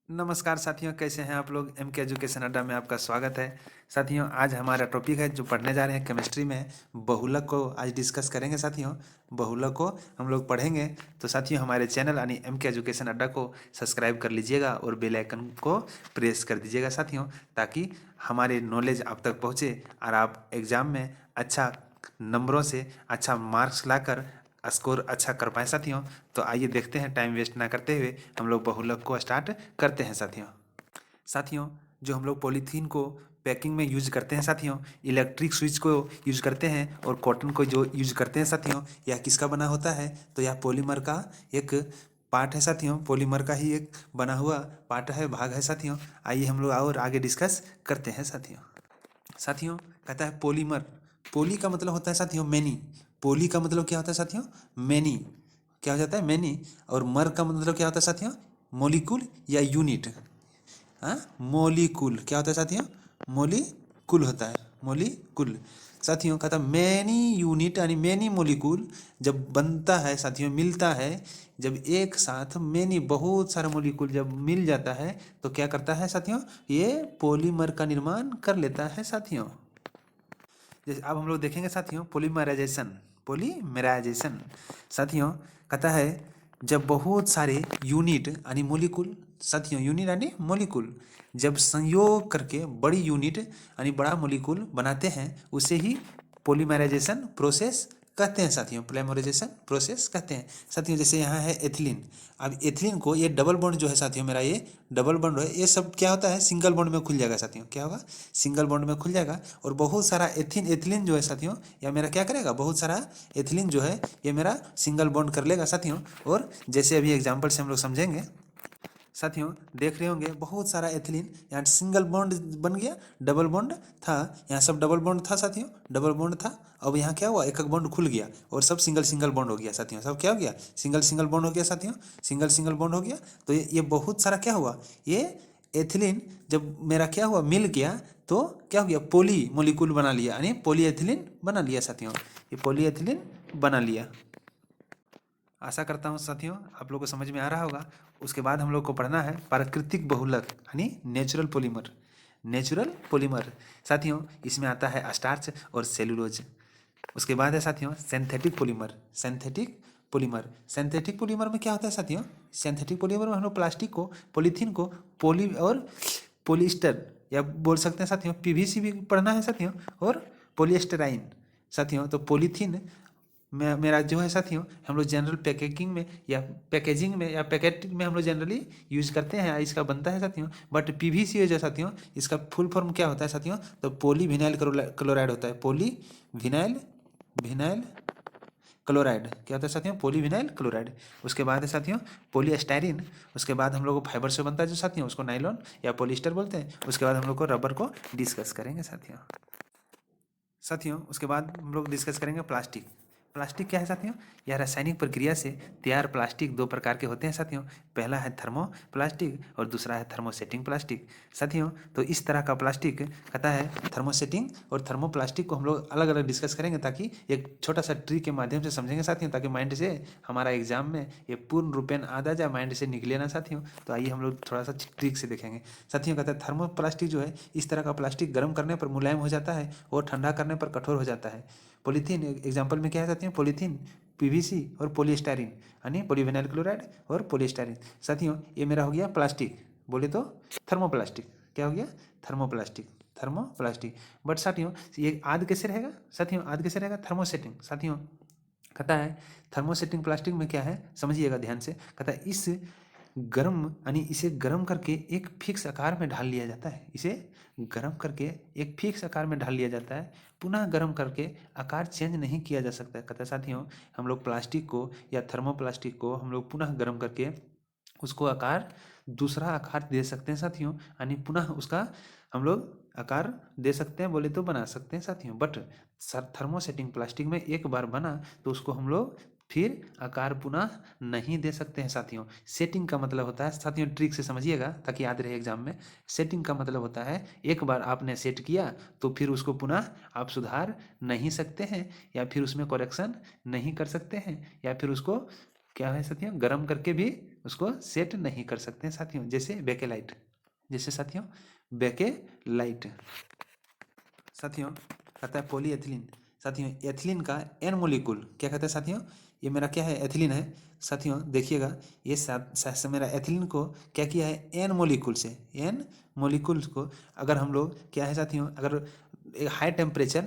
नमस्कार साथियों, कैसे हैं आप लोग। एम के एजुकेशन अड्डा में आपका स्वागत है। साथियों, आज हमारा टॉपिक है जो पढ़ने जा रहे हैं केमिस्ट्री में, बहुलक को आज डिस्कस करेंगे। साथियों, बहुलक को हम लोग पढ़ेंगे। तो साथियों, हमारे चैनल यानी एम के एजुकेशन अड्डा को सब्सक्राइब कर लीजिएगा और बेल आइकन को प्रेस कर दीजिएगा साथियों, ताकि हमारे नॉलेज आप तक पहुँचे और आप एग्ज़ाम में अच्छा नंबरों से अच्छा मार्क्स लाकर स्कोर अच्छा कर पाए साथियों। तो आइए देखते हैं, टाइम वेस्ट ना करते हुए हम लोग बहुलक को स्टार्ट करते हैं साथियों। साथियों, जो हम लोग पॉलीथीन को पैकिंग में यूज करते हैं साथियों, इलेक्ट्रिक स्विच को यूज करते हैं और कॉटन को जो यूज करते हैं साथियों, यह किसका बना होता है? तो यह पॉलीमर का एक पार्ट है साथियों, पॉलीमर का ही एक बना हुआ पार्ट है, भाग है साथियों। आइए हम लोग और आगे डिस्कस करते हैं साथियों। साथियों, कहता है पॉलीमर। पोली का मतलब होता है साथियों मैनी। पोली का मतलब क्या होता है साथियों? मैनी। क्या हो जाता है? मैनी। और मर का मतलब क्या होता है साथियों? मोलिकुल या यूनिट। हाँ, मोलिकुल क्या होता है साथियों? मोलिकुल होता है, मोलिकुल। साथियों, कहता मैनी यूनिट यानी मैनी मोलिकुल जब बनता है साथियों, मिलता है, जब एक साथ मैनी बहुत सारा मोलिकुल जब मिल जाता है तो क्या करता है साथियों? ये पॉलीमर का निर्माण कर लेता है साथियों। जैसे अब हम लोग देखेंगे साथियों, पोलीमराइजेशन। पोलीमराइजेशन साथियों, कहता है जब बहुत सारे यूनिट यानी मोलिकुल, साथियों यूनिट यानी मोलिकुल जब संयोग करके बड़ी यूनिट यानी बड़ा मोलिकुल बनाते हैं, उसे ही पोलीमराइजेशन प्रोसेस कहते हैं साथियों। पोलीमराइजेशन प्रोसेस कहते हैं साथियों। जैसे यहाँ है एथिलीन। अब एथिलीन को ये डबल बॉन्ड जो है साथियों, मेरा ये डबल बॉन्ड है, ये सब क्या होता है? सिंगल बॉन्ड में खुल जाएगा साथियों। क्या होगा? सिंगल बॉन्ड में खुल जाएगा। और बहुत सारा एथिलीन जो है साथियों, या मेरा क्या करेगा? बहुत सारा एथिलीन जो है ये मेरा सिंगल बॉन्ड कर लेगा साथियों। और जैसे अभी एग्जाम्पल से हम लोग समझेंगे साथियों, देख रहे होंगे बहुत सारा एथिलीन यहाँ सिंगल बॉन्ड बन गया, डबल बॉन्ड था, यहाँ सब डबल बॉन्ड था साथियों, डबल बॉन्ड था। अब यहाँ क्या हुआ? एक एक बॉन्ड खुल गया और सब सिंगल सिंगल बॉन्ड हो गया साथियों। सब क्या हो गया? सिंगल सिंगल बॉन्ड हो गया साथियों, सिंगल सिंगल बॉन्ड हो गया। तो ये बहुत सारा क्या हुआ? ये एथिलीन जब मेरा क्या हुआ? मिल गया तो क्या हो गया? पोली मोलिकुल बना लिया, यानी पोली एथिलीन बना लिया साथियों। ये पोली एथिलीन बना लिया। आशा करता हूँ साथियों आप लोग को समझ में आ रहा होगा। उसके बाद हम लोग को पढ़ना है प्राकृतिक बहुलक यानी नेचुरल पॉलीमर। नेचुरल पॉलीमर साथियों, इसमें आता है स्टार्च और सेलुलोज। उसके बाद है साथियों synthetic polymer. Synthetic polymer, synthetic polymer में क्या होता है साथियों? सिंथेटिक पॉलीमर में हम लोग प्लास्टिक को, पॉलीथीन को पॉली और पॉलिएस्टर, या बोल सकते हैं साथियों पीवीसी भी पढ़ना है साथियों, और पॉलिएस्टराइन साथियों। तो पॉलीथीन मेरा जो है साथियों, हम लोग जनरल पैकेजिंग में या पैकेजिंग में या पैकेटिंग में हम लोग जनरली यूज करते हैं, इसका बनता है साथियों। बट पीवीसी है जो साथियों, इसका फुल फॉर्म क्या होता है साथियों? तो पोली विनाइल क्लोराइड होता है। पोली विनाइल विनाइल क्लोराइड क्या होता है साथियों? पोली विनाइल क्लोराइड। उसके बाद है साथियों पोलीस्टाइरिन। उसके बाद हम लोग को फाइबर से बनता है जो साथियों, उसको नाइलॉन या पोलिस्टर बोलते हैं। उसके बाद हम लोग को रबर को डिस्कस करेंगे साथियों। साथियों, उसके बाद हम लोग डिस्कस करेंगे प्लास्टिक। प्लास्टिक क्या है साथियों? यह रासायनिक प्रक्रिया से तैयार प्लास्टिक दो प्रकार के होते हैं साथियों। पहला है थर्मो प्लास्टिक और दूसरा है थर्मोसेटिंग प्लास्टिक साथियों। तो इस तरह का प्लास्टिक कहता है थर्मोसेटिंग और थर्मो प्लास्टिक को हम लोग अलग अलग डिस्कस करेंगे, ताकि एक छोटा सा ट्रिक के माध्यम से समझेंगे साथियों, ताकि माइंड से हमारा एग्जाम में ये पूर्ण रूपेण आ जाए, माइंड से निकले ना साथियों। तो आइए हम लोग थोड़ा सा ट्रिक से देखेंगे साथियों। कहता है थर्मो प्लास्टिक जो है, इस तरह का प्लास्टिक गर्म करने पर मुलायम हो जाता है और ठंडा करने पर कठोर हो जाता है। पॉलीथीन एग्जाम्पल में क्या है साथियों? पॉलीथीन, पीवीसी और पॉलीस्टाइरिन यानी पॉलीविनाइल क्लोराइड और पॉलीस्टाइरिन साथियों। ये मेरा हो गया प्लास्टिक, बोले तो थर्मोप्लास्टिक। क्या हो गया? Thermoplastic, thermoplastic. बट साथियों ये आद कैसे रहेगा साथियों? आद कैसे रहेगा? थर्मोसेटिंग साथियों। कहता है थर्मोसेटिंग प्लास्टिक में क्या है, समझिएगा ध्यान से। कहता है इस गर्म यानी इसे गर्म करके एक फिक्स आकार में ढाल लिया जाता है। इसे गर्म करके एक फिक्स आकार में ढाल लिया जाता है, पुनः गर्म करके आकार चेंज नहीं किया जा सकता। कहता है साथियों हम लोग प्लास्टिक को या थर्मोप्लास्टिक को हम लोग पुनः गर्म करके उसको आकार, दूसरा आकार दे सकते हैं साथियों, यानी पुनः उसका हम लोग आकार दे सकते हैं, बोले तो बना सकते हैं साथियों। बट थर्मोसेटिंग प्लास्टिक में एक बार बना तो उसको हम लोग फिर आकार पुनः नहीं दे सकते हैं साथियों। सेटिंग का मतलब होता है साथियों, ट्रिक से समझिएगा ताकि याद रहे एग्जाम में। सेटिंग का मतलब होता है एक बार आपने सेट किया तो फिर उसको पुनः आप सुधार नहीं सकते हैं, या फिर उसमें करेक्शन नहीं कर सकते हैं, या फिर उसको क्या है साथियों गर्म करके भी उसको सेट नहीं कर सकते हैं साथियों। जैसे बेकेलाइट, जैसे साथियों बेकेलाइट। साथियों कहता है पॉलीएथिलीन। साथियों एथिलीन का एन मोलिक्यूल क्या कहता है साथियों, ये मेरा क्या है एथिलीन है साथियों। देखिएगा ये मेरा एथिलीन को क्या किया है एन मोलिक्यूल से, एन मोलिक्यूल को अगर हम लोग क्या है साथियों, अगर हाई टेम्परेचर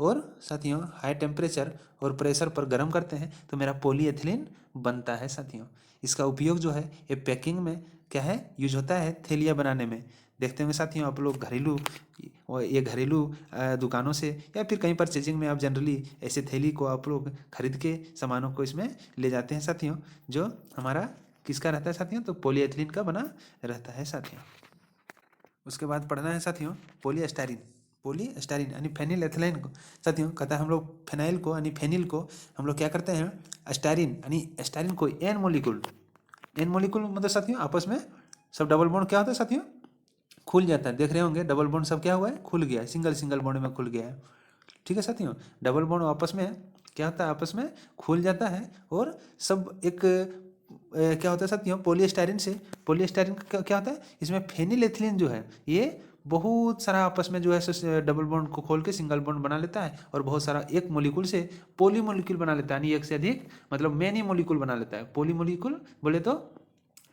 और साथियों हाई टेम्परेचर और प्रेशर पर गर्म करते हैं तो मेरा पॉलीएथिलीन बनता है साथियों। इसका उपयोग जो है ये पैकिंग में क्या है यूज होता है, थैलियाँ बनाने में। देखते होंगे साथियों आप लोग घरेलू और ये घरेलू दुकानों से या फिर कहीं परचेजिंग में आप जनरली ऐसे थैली को आप लोग खरीद के सामानों को इसमें ले जाते हैं साथियों, जो हमारा किसका रहता है साथियों, तो पॉलीएथिलीन का बना रहता है साथियों। उसके बाद पढ़ना है साथियों पॉलीएस्टाइरीन। पॉलीएस्टाइरीन यानी फेनिल एथिलीन को साथियों कहता है हम लोग फेनाइल को यानी फेनिल को हम लोग क्या करते हैं एस्टाइरीन यानी एस्टाइरीन को एन मोलिक्यूल मतलब साथियों आपस में सब डबल बॉन्ड क्या होता है साथियों खुल जाता है। देख रहे होंगे डबल बॉन्ड सब क्या हुआ है खुल गया है, सिंगल बॉन्ड में खुल गया है। ठीक है साथियों, डबल बॉन्ड आपस में क्या होता है आपस में खुल जाता है और सब एक क्या होता है साथियों पॉलीएस्टाइरीन का क्या होता है इसमें फेनिल एथिलीन जो है ये बहुत सारा आपस में जो है डबल बॉन्ड को खोल के सिंगल बॉन्ड बना लेता है और बहुत सारा एक मोलिक्यूल से पोली मोलिक्यूल बना लेता है, यानी एक से अधिक मतलब मैनी मोलिक्यूल बना लेता है। पोली मोलिक्यूल बोले तो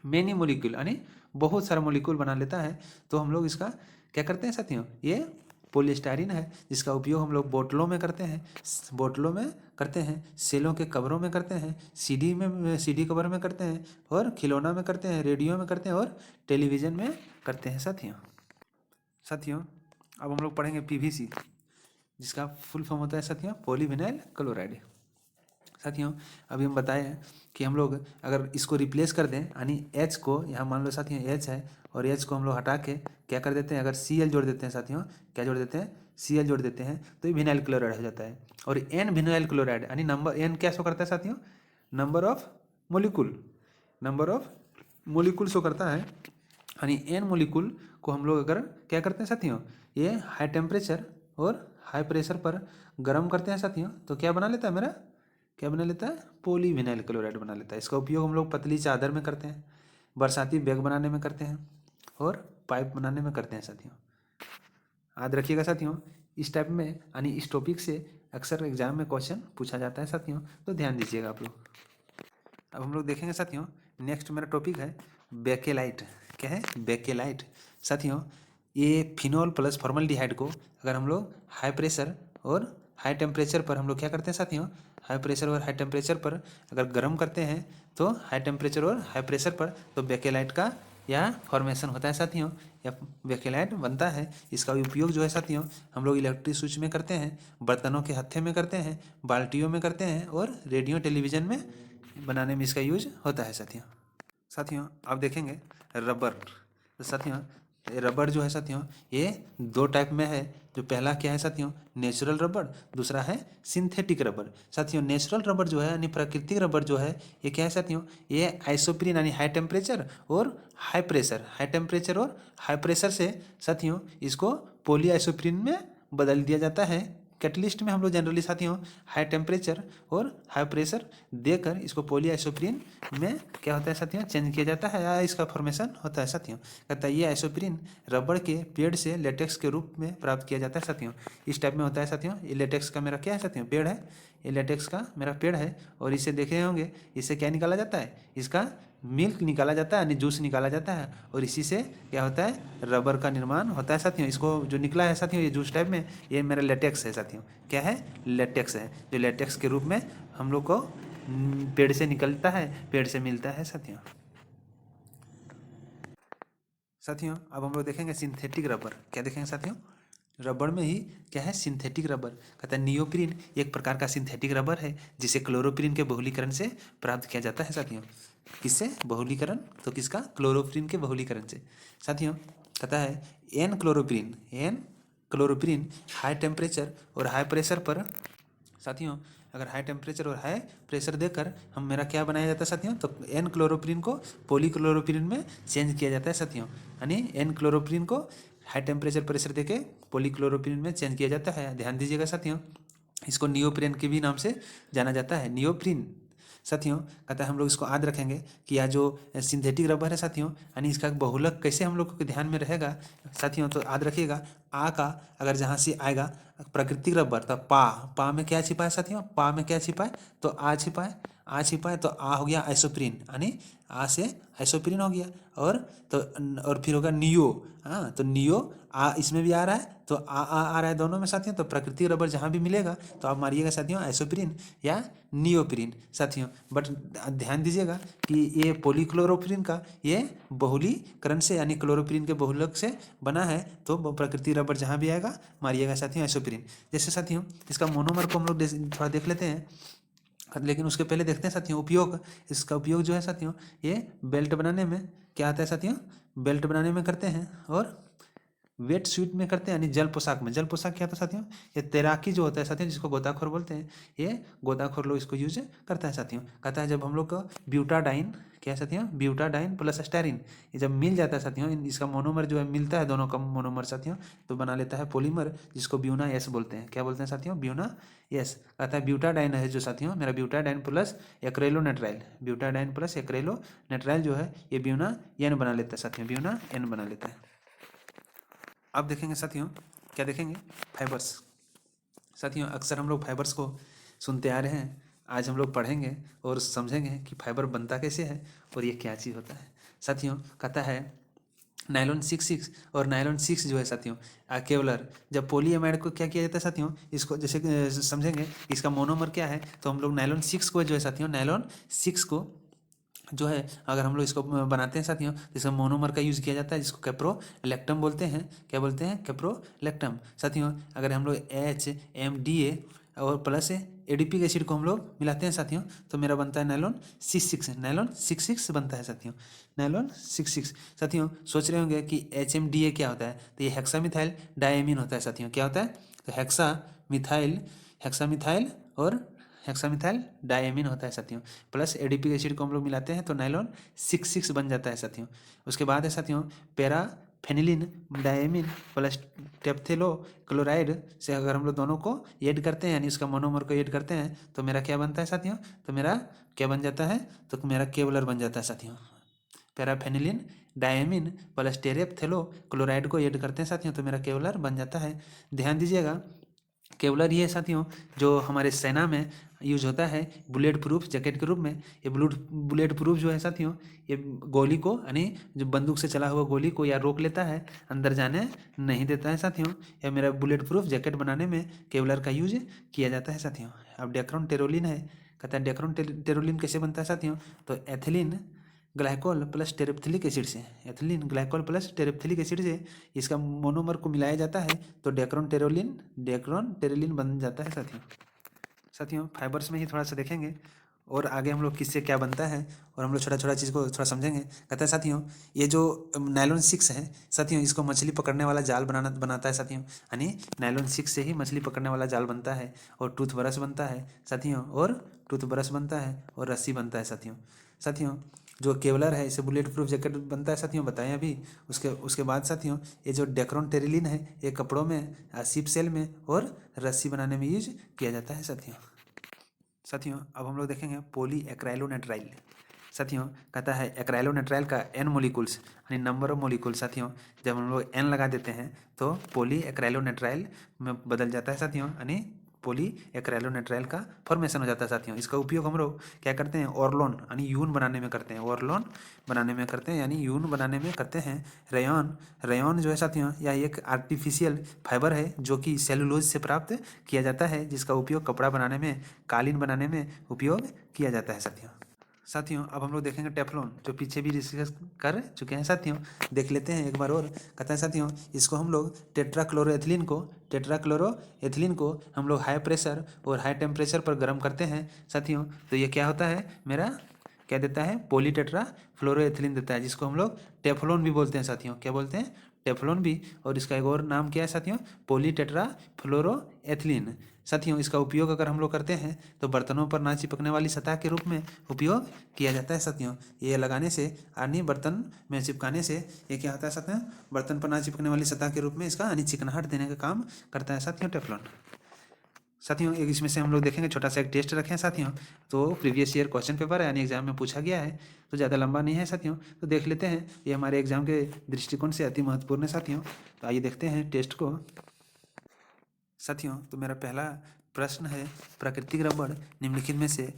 मैनी मोलिक्यूल यानी बहुत सारा मोलिक्यूल बना लेता है। तो हम लोग इसका क्या करते हैं साथियों, ये पॉलीस्टाइरीन है जिसका उपयोग हम लोग बोतलों में करते हैं, सेलों के कवरों में करते हैं, सीडी कवर में करते हैं और खिलौना में करते हैं, रेडियो में करते हैं और टेलीविज़न में करते हैं साथियों अब हम लोग पढ़ेंगे पीवीसी, जिसका फुल फॉर्म होता है साथियों पॉलीविनाइल क्लोराइड। साथियों अभी हम बताए हैं कि हम लोग अगर इसको रिप्लेस कर दें यानी H को, यहाँ मान लो साथियों H है और H को हम लोग हटा के क्या कर देते हैं अगर Cl जोड़ देते हैं साथियों, क्या जोड़ देते हैं Cl जोड़ देते हैं तो ये विनाइल क्लोराइड हो जाता है। और N विनाइल क्लोराइड यानी नंबर N क्या शो करता है साथियों, नंबर ऑफ मोलिक्यूल शो करता है। यानी N मोलिक्यूल को हम लोग अगर क्या करते हैं साथियों, ये हाई टेम्परेचर और हाई प्रेशर पर गर्म करते हैं साथियों तो क्या बना लेता है मेरा, क्या बना लेता है पॉलीविनाइल क्लोराइड बना लेता है। इसका उपयोग हम लोग पतली चादर में करते हैं, बरसाती बैग बनाने में करते हैं और पाइप बनाने में करते हैं साथियों। याद रखिएगा साथियों इस टाइप में यानी इस टॉपिक से अक्सर एग्जाम में क्वेश्चन पूछा जाता है साथियों, तो ध्यान दीजिएगा आप लोग। अब हम लोग देखेंगे साथियों नेक्स्ट मेरा टॉपिक है बेकेलाइट। क्या है बेकेलाइट साथियों, ये फिनॉल प्लस फॉर्मल्डिहाइड को अगर हम लोग हाई प्रेशर और हाई टेम्परेचर पर हम लोग क्या करते हैं साथियों, हाई प्रेशर और हाई टेम्परेचर पर अगर गर्म करते हैं तो हाई टेम्परेचर और हाई प्रेशर पर तो बेकेलाइट का यह फॉर्मेशन होता है साथियों, या बेकेलाइट बनता है। इसका उपयोग जो है साथियों हम लोग इलेक्ट्रिक स्विच में करते हैं, बर्तनों के हत्थे में करते हैं, बाल्टियों में करते हैं और रेडियो टेलीविज़न में बनाने में इसका यूज होता है साथियों आप देखेंगे रबर। तो साथियों रबर जो है साथियों ये दो टाइप में है। जो पहला क्या है साथियों नेचुरल रबर, दूसरा है सिंथेटिक रबर। साथियों नेचुरल रबर जो है यानी प्राकृतिक रबर जो है ये क्या है साथियों, ये आइसोप्रीन यानी हाई टेम्परेचर और हाई प्रेशर से साथियों इसको पॉली आइसोप्रीन में बदल दिया जाता है। कैटलिस्ट में हम लोग जनरली साथियों हाई टेम्परेचर और हाई प्रेशर देकर इसको पॉली आइसोप्रीन में क्या होता है साथियों चेंज किया जाता है या इसका फॉर्मेशन होता है साथियों। कहता है ये आइसोप्रीन रबड़ के पेड़ से लेटेक्स के रूप में प्राप्त किया जाता है साथियों। इस टाइप में होता है साथियों। ये लेटेक्स का मेरा क्या है साथियों पेड़ है, ये लेटेक्स का मेरा पेड़ है और इसे देखे होंगे इससे क्या निकाला जाता है, इसका मिल्क निकाला जाता है यानी जूस निकाला जाता है और इसी से क्या होता है रबर का निर्माण होता है साथियों। इसको जो निकला है साथियों ये जूस टाइप में ये मेरा लेटेक्स है साथियों। क्या है लेटेक्स है, जो लेटेक्स के रूप में हम लोग को पेड़ से निकलता है, पेड़ से मिलता है साथियों अब हम लोग देखेंगे सिंथेटिक रबर। क्या देखेंगे साथियों रबर में ही क्या है सिंथेटिक रबर। कहता है नियोप्रीन एक प्रकार का सिंथेटिक रबर है जिसे क्लोरोप्रीन के बहुलीकरण से प्राप्त किया जाता है साथियों। किससे बहुलीकरण, तो किसका क्लोरोप्रीन के बहुलीकरण से साथियों। कहता है एन क्लोरोप्रीन हाई टेम्परेचर और हाई प्रेशर पर साथियों अगर हाई टेम्परेचर और हाई प्रेशर देकर हम मेरा क्या बनाया जाता है साथियों, तो एन क्लोरोप्रीन को पॉलीक्लोरोप्रीन में चेंज किया जाता है साथियों। यानी एन क्लोरोप्रीन को हाई टेम्परेचर प्रेशर देके पॉलीक्लोरोप्रीन में चेंज किया जाता है। ध्यान दीजिएगा साथियों इसको नियोप्रीन के भी नाम से जाना जाता है। नियोप्रीन साथियों कहता है हम लोग इसको याद रखेंगे कि यह जो सिंथेटिक रबर है साथियों, यानी इसका बहुलक कैसे हम लोग को ध्यान में रहेगा साथियों, तो याद रखिएगा आ का अगर जहाँ से आएगा प्राकृतिक रबर तो पा में क्या छिपा है साथियों, पा में क्या छिपा है तो आ छिपा है, आ छिपा है तो आ हो गया आइसोप्रीन, यानी आ से आइसोप्रीन हो गया। और तो और फिर होगा नियो, हाँ तो नियो आ इसमें भी आ रहा है तो आ रहा है दोनों में साथियों, तो प्राकृतिक रबर जहाँ भी मिलेगा तो आप मारिएगा साथियों आइसोप्रीन या नियोप्रीन साथियों। बट ध्यान दीजिएगा कि ये पॉलीक्लोरोप्रीन का ये बहुलीकरण से यानी क्लोरोप्रीन के बहुलक से बना है, तो प्राकृतिक रबर जहाँ भी आएगा मारिएगा साथियों आइसोप्रीन। जैसे साथियों इसका मोनोमर को हम लोग थोड़ा देख लेते हैं, लेकिन उसके पहले देखते हैं साथियों उपयोग। इसका उपयोग जो है साथियों ये बेल्ट बनाने में क्या आता है साथियों, बेल्ट बनाने में करते हैं और वेट सूट में करते हैं, यानी जल पोशाक में। जल पोशाक क्या होता है साथियों, ये तैराकी जो होता है साथियों जिसको गोताखोर बोलते हैं, ये गोताखोर लोग इसको यूज करता है साथियों। कहता है जब हम लोग का ब्यूटाडाइन क्या है साथियों, ब्यूटाडाइन प्लस स्टायरिन ये जब मिल जाता है साथियों, इसका मोनोमर जो है मिलता है दोनों का मोनोमर साथियों, तो बना लेता है पॉलीमर जिसको ब्यूना एस बोलते हैं। क्या बोलते हैं साथियों, ब्यूना एस। कहता है ब्यूटाडाइन है जो साथियों मेरा ब्यूटाडाइन प्लस एक्रेलोनेट्राइल, ब्यूटाडाइन प्लस एक्रेलोनेट्राइल जो है ये ब्यूना एन बना लेता है साथियों, ब्यूना एन बना लेता है। अब देखेंगे साथियों क्या देखेंगे, फाइबर्स। साथियों अक्सर हम लोग फाइबर्स को सुनते आ रहे हैं, आज हम लोग पढ़ेंगे और समझेंगे कि फाइबर बनता कैसे है और ये क्या चीज़ होता है। साथियों कहता है नायलॉन 66 और नायलॉन 6 जो है साथियों केवलर, जब पॉलीएमाइड को क्या किया जाता है साथियों, इसको जैसे समझेंगे इसका मोनोमर क्या है, तो हम लोग नायलॉन 6 को जो है साथियों, नायलॉन 6 को जो है अगर हम लोग इसको बनाते हैं साथियों तो इसका मोनोमर का यूज़ किया जाता है जिसको कैप्रोलैक्टम बोलते हैं। क्या बोलते हैं, कैप्रोलैक्टम साथियों। अगर हम लोग HMDA और प्लस एडीपिक एसिड को हम लोग मिलाते हैं साथियों तो मेरा बनता है नायलॉन 66, नायलॉन 66 बनता है साथियों, नायलॉन 66 साथियों। सोच रहे होंगे कि HMDA क्या होता है, तो ये हेक्सामिथाइल डायमीन होता है साथियों। क्या होता है, तो हेक्सामिथाइल और हेक्सामिथाइल डायमीन होता है साथियों, प्लस एडीपिक एसिड को हम लोग मिलाते हैं तो नायलॉन 66 बन जाता है साथियों। उसके बाद है साथियों पैराफेनिलीन डायमीन प्लस टेप्थेलो क्लोराइड से अगर हम लोग दोनों को ऐड करते हैं यानी इसका मोनोमर को ऐड करते हैं तो मेरा क्या बनता है साथियों, तो मेरा क्या बन जाता है, तो मेरा केवलर बन जाता है साथियों। पैराफेनिलीन डायमीन प्लस टेरेप्थेलो क्लोराइड को ऐड करते हैं साथियों तो मेरा केवलर बन जाता है। ध्यान दीजिएगा केवलर ये साथियों जो हमारे सेना में यूज होता है बुलेट प्रूफ जैकेट के रूप में। ये बुलेट प्रूफ जो है साथियों ये गोली को यानी जो बंदूक से चला हुआ गोली को या रोक लेता है, अंदर जाने नहीं देता है साथियों। यह मेरा बुलेट प्रूफ जैकेट बनाने में केवलर का यूज किया जाता है साथियों। अब डेक्रोन टेरोलिन है, कहता है डेक्रोन टेरोलिन कैसे बनता है साथियों, तो एथिलीन ग्लाइकोल प्लस टेरेप्थिलिक एसिड से, एथिलीन ग्लाइकोल प्लस टेरेप्थिलिक एसिड से इसका मोनोमर को मिलाया जाता है तो डेक्रोन टेरोलिन बन जाता है साथियों। साथियों फाइबर्स में ही थोड़ा सा देखेंगे और आगे हम लोग किससे क्या बनता है और हम लोग छोटा छोटा चीज़ को थोड़ा समझेंगे। कहता है साथियों ये जो नायलॉन 6 है साथियों इसको मछली पकड़ने वाला जाल बनाता है साथियों, यानी नायलॉन 6 से ही मछली पकड़ने वाला जाल बनता है और टूथ ब्रश बनता है साथियों, और टूथ ब्रश बनता है और रस्सी बनता है साथियों। साथियों जो केवलर है इसे बुलेट प्रूफ जैकेट बनता है साथियों, बताएं अभी। उसके बाद साथियों ये जो डेक्रोन टेरिलिन है ये कपड़ों में, शिप सेल में और रस्सी बनाने में यूज किया जाता है साथियों। साथियों अब हम लोग देखेंगे पॉली एक्राइलोनेट्राइल। साथियों कहता है एक्राइलोनेट्राइल का N मोलिकुल्स यानी नंबर ऑफ मोलिकुल साथियों जब हम लोग N लगा देते हैं तो पॉली एक्राइलोनेट्राइल में बदल जाता है साथियों, यानी पॉली एक्राइलोनेट्राइल का फॉर्मेशन हो जाता है साथियों। इसका उपयोग हम लोग क्या करते हैं, ऑर्लोन यानी यून बनाने में करते हैं, ऑर्लोन बनाने में करते हैं यानी यून बनाने में करते हैं। रेयॉन जो है साथियों यह एक आर्टिफिशियल फाइबर है जो कि सेलुलोज से प्राप्त किया जाता है जिसका उपयोग कपड़ा बनाने में, कालीन बनाने में उपयोग किया जाता है साथियों। साथियों अब हम लोग देखेंगे टेफ्लॉन जो पीछे भी डिस्कस कर चुके हैं साथियों, देख लेते हैं एक बार और। कहते हैं साथियों इसको हम लोग टेट्राक्लोरोएथिलीन को हम लोग हाई प्रेशर और हाई टेम्परेचर पर गर्म करते हैं साथियों, तो ये क्या होता है मेरा क्या देता है, पॉलीटेट्रा फ्लोरोएथिलीन देता है जिसको हम लोग टेफ्लॉन भी बोलते हैं साथियों। क्या बोलते हैं, टेफ्लॉन भी। और इसका एक और नाम क्या है साथियों, पॉलीटेट्रा फ्लोरोएथिलीन साथियों। इसका उपयोग अगर हम लोग करते हैं तो बर्तनों पर ना चिपकने वाली सतह के रूप में उपयोग किया जाता है साथियों। ये लगाने से यानी बर्तन में चिपकाने से ये क्या होता है साथियों, बर्तन पर ना चिपकने वाली सतह के रूप में इसका यानी चिकनाहट देने का काम करता है साथियों टेफ्लॉन। साथियों एक इसमें से हम लोग देखेंगे, छोटा सा एक टेस्ट रखे हैं साथियों। तो प्रीवियस ईयर क्वेश्चन पेपर है, यानी एग्जाम में पूछा गया है, तो ज़्यादा लंबा नहीं है साथियों। तो देख लेते हैं, ये हमारे एग्जाम के दृष्टिकोण से अति महत्वपूर्ण है साथियों। तो आइए देखते हैं टेस्ट को साथियों। तो मेरा पहला प्रश्न है, प्राकृतिक रबड़ निम्नलिखित में से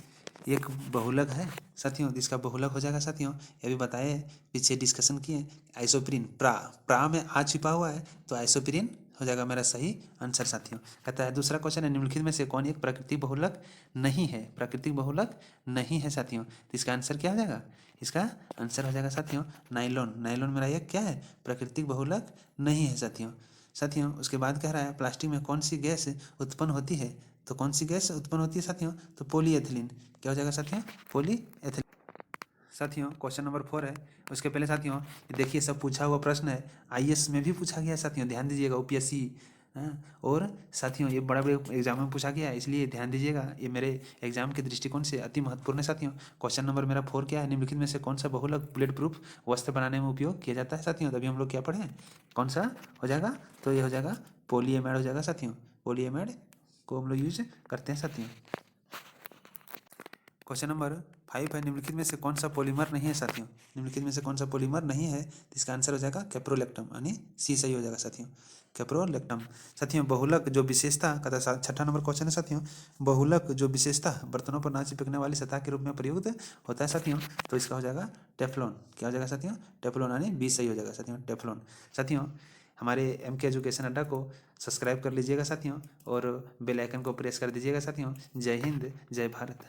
एक बहुलक है साथियों। जिसका बहुलक हो जाएगा साथियों, ये भी बताए, पीछे डिस्कशन किए, आइसोप्रीन। प्रा में आ छिपा हुआ है, तो आइसोप्रीन हो जाएगा मेरा सही आंसर साथियों। कहता है दूसरा क्वेश्चन है, निम्नलिखित में से कौन एक प्राकृतिक बहुलक नहीं है? प्राकृतिक बहुलक नहीं है साथियों, तो इसका आंसर क्या हो जाएगा? इसका आंसर हो जाएगा साथियों नाइलॉन। नाइलॉन मेरा ये क्या है? प्राकृतिक बहुलक नहीं है साथियों। साथियों उसके बाद कह रहा है, प्लास्टिक में कौन सी गैस उत्पन्न होती है? तो कौन सी गैस उत्पन्न होती है साथियों? तो पॉलीएथिलीन। क्या हो जाएगा साथियों? पॉलीएथिलीन। साथियों क्वेश्चन नंबर 4 है। उसके पहले साथियों देखिए, सब पूछा हुआ प्रश्न है, आईएएस में भी पूछा गया है साथियों, ध्यान दीजिएगा, यूपीएससी। और साथियों ये बड़ा बड़े एग्जाम में पूछा गया है, इसलिए ध्यान दीजिएगा, ये मेरे एग्जाम के दृष्टिकोण से अति महत्वपूर्ण है साथियों। क्वेश्चन नंबर मेरा 4 क्या है? निम्नलिखित में से कौन सा बहुलक बुलेट प्रूफ वस्त्र बनाने में उपयोग किया जाता है साथियों? तभी हम लोग क्या पढ़े, कौन सा हो जाएगा? तो ये हो जाएगा पॉलीएमाइड हो जाएगा साथियों। पॉलीएमाइड को हम लोग यूज करते हैं साथियों। क्वेश्चन नंबर 5 है, निम्नलिखित में से कौन सा पॉलीमर नहीं है साथियों? निम्नलिखित में से कौन सा पॉलीमर नहीं है? तो इसका आंसर हो जाएगा कैप्रोलेक्टम, यानी सी सही हो जाएगा साथियों, कैप्रोलेक्टम। साथियों बहुलक जो विशेषता का, छठा नंबर क्वेश्चन है साथियों, बहुलक जो विशेषता बर्तनों पर ना चिपकने वाली सतह के रूप में प्रयुक्त होता है साथियों, तो इसका हो जाएगा टेफ्लॉन। क्या हो जाएगा साथियों? टेफ्लॉन, यानी बी सही हो जाएगा साथियों, टेफ्लॉन। साथियों हमारे एमके एजुकेशन अड्डा को सब्सक्राइब कर लीजिएगा साथियों, और बेल आइकन को प्रेस कर दीजिएगा साथियों। जय हिंद, जय भारत।